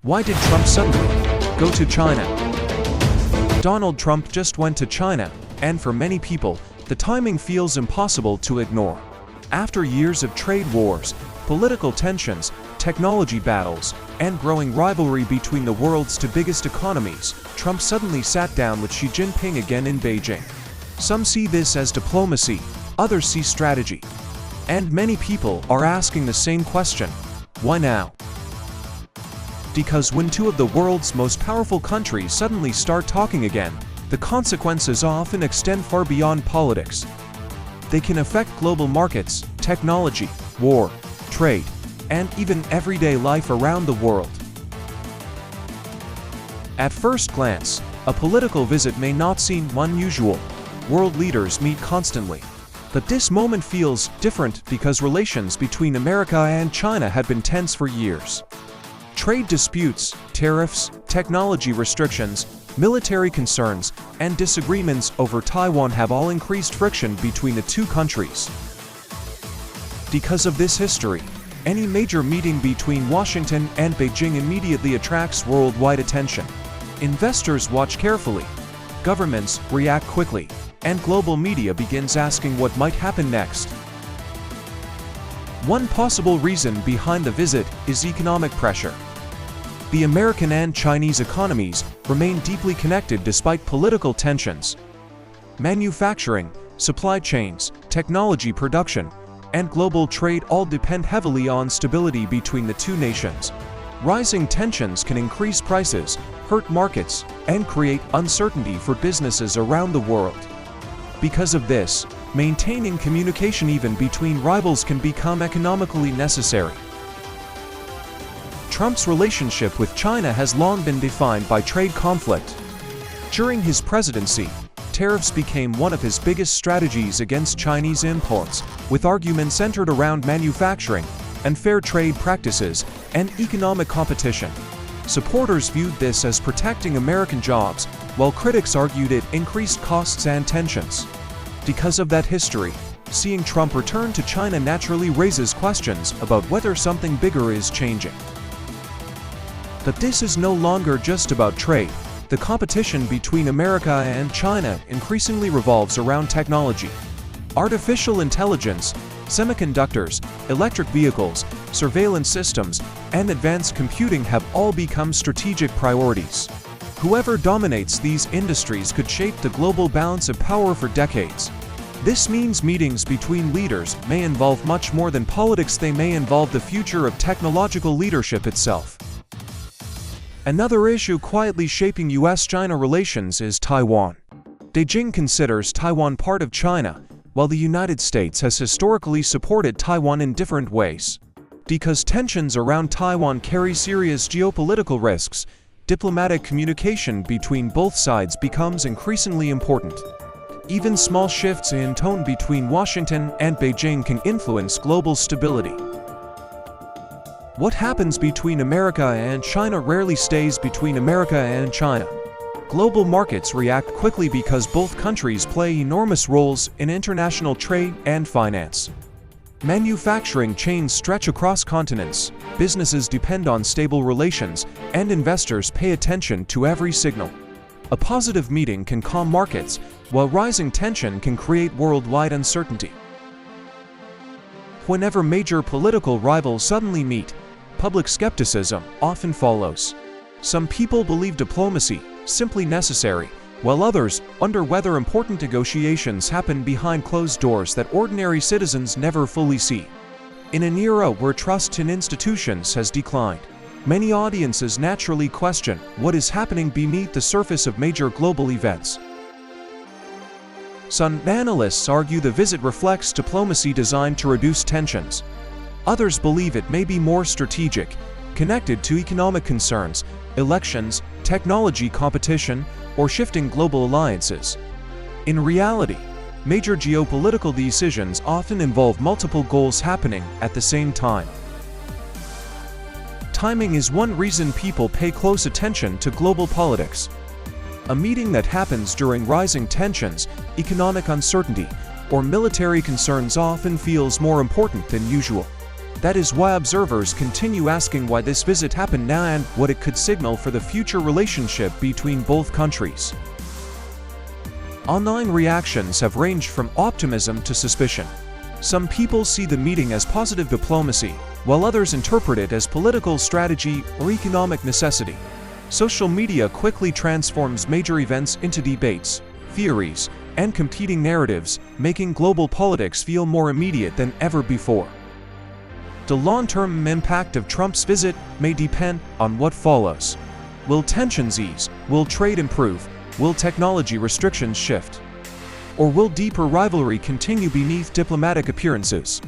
Why did Trump suddenly go to China? Donald Trump just went to China, and for many people, the timing feels impossible to ignore. After years of trade wars, political tensions, technology battles, and growing rivalry between the world's two biggest economies, Trump suddenly sat down with Xi Jinping again in Beijing. Some see this as diplomacy, others see strategy. And many people are asking the same question: why now? Because when two of the world's most powerful countries suddenly start talking again, the consequences often extend far beyond politics. They can affect global markets, technology, war, trade, and even everyday life around the world. At first glance, a political visit may not seem unusual. World leaders meet constantly. But this moment feels different because relations between America and China had been tense for years. Trade disputes, tariffs, technology restrictions, military concerns, and disagreements over Taiwan have all increased friction between the two countries. Because of this history, any major meeting between Washington and Beijing immediately attracts worldwide attention. Investors watch carefully, governments react quickly, and global media begins asking what might happen next. One possible reason behind the visit is economic pressure. The American and Chinese economies remain deeply connected despite political tensions. Manufacturing, supply chains, technology production, and global trade all depend heavily on stability between the two nations. Rising tensions can increase prices, hurt markets, and create uncertainty for businesses around the world. Because of this, maintaining communication even between rivals can become economically necessary. Trump's relationship with China has long been defined by trade conflict. During his presidency, tariffs became one of his biggest strategies against Chinese imports, with arguments centered around manufacturing, unfair trade practices, and economic competition. Supporters viewed this as protecting American jobs, while critics argued it increased costs and tensions. Because of that history, seeing Trump return to China naturally raises questions about whether something bigger is changing. But this is no longer just about trade. The competition between America and China increasingly revolves around technology. Artificial intelligence, semiconductors, electric vehicles, surveillance systems, and advanced computing have all become strategic priorities. Whoever dominates these industries could shape the global balance of power for decades. This means meetings between leaders may involve much more than politics. They may involve the future of technological leadership itself. Another issue quietly shaping US-China relations is Taiwan. Beijing considers Taiwan part of China, while the United States has historically supported Taiwan in different ways. Because tensions around Taiwan carry serious geopolitical risks, diplomatic communication between both sides becomes increasingly important. Even small shifts in tone between Washington and Beijing can influence global stability. What happens between America and China rarely stays between America and China. Global markets react quickly because both countries play enormous roles in international trade and finance. Manufacturing chains stretch across continents, businesses depend on stable relations, and investors pay attention to every signal. A positive meeting can calm markets, while rising tension can create worldwide uncertainty. Whenever major political rivals suddenly meet, public skepticism often follows. Some people believe diplomacy simply necessary, while others wonder whether important negotiations happen behind closed doors that ordinary citizens never fully see. In an era where trust in institutions has declined, many audiences naturally question what is happening beneath the surface of major global events. Some analysts argue the visit reflects diplomacy designed to reduce tensions. Others believe it may be more strategic, connected to economic concerns, elections, technology competition, or shifting global alliances. In reality, major geopolitical decisions often involve multiple goals happening at the same time. Timing is one reason people pay close attention to global politics. A meeting that happens during rising tensions, economic uncertainty, or military concerns often feels more important than usual. That is why observers continue asking why this visit happened now and what it could signal for the future relationship between both countries. Online reactions have ranged from optimism to suspicion. Some people see the meeting as positive diplomacy, while others interpret it as political strategy or economic necessity. Social media quickly transforms major events into debates, theories, and competing narratives, making global politics feel more immediate than ever before. The long-term impact of Trump's visit may depend on what follows. Will tensions ease? Will trade improve? Will technology restrictions shift? Or will deeper rivalry continue beneath diplomatic appearances?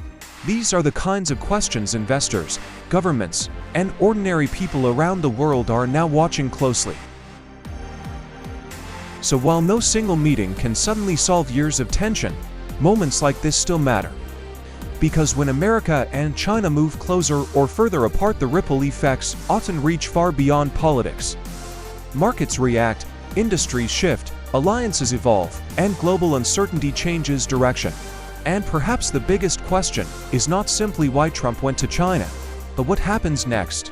These are the kinds of questions investors, governments, and ordinary people around the world are now watching closely. So while no single meeting can suddenly solve years of tension, moments like this still matter. Because when America and China move closer or further apart, the ripple effects often reach far beyond politics. Markets react, industries shift, alliances evolve, and global uncertainty changes direction. And perhaps the biggest question is not simply why Trump went to China, but what happens next.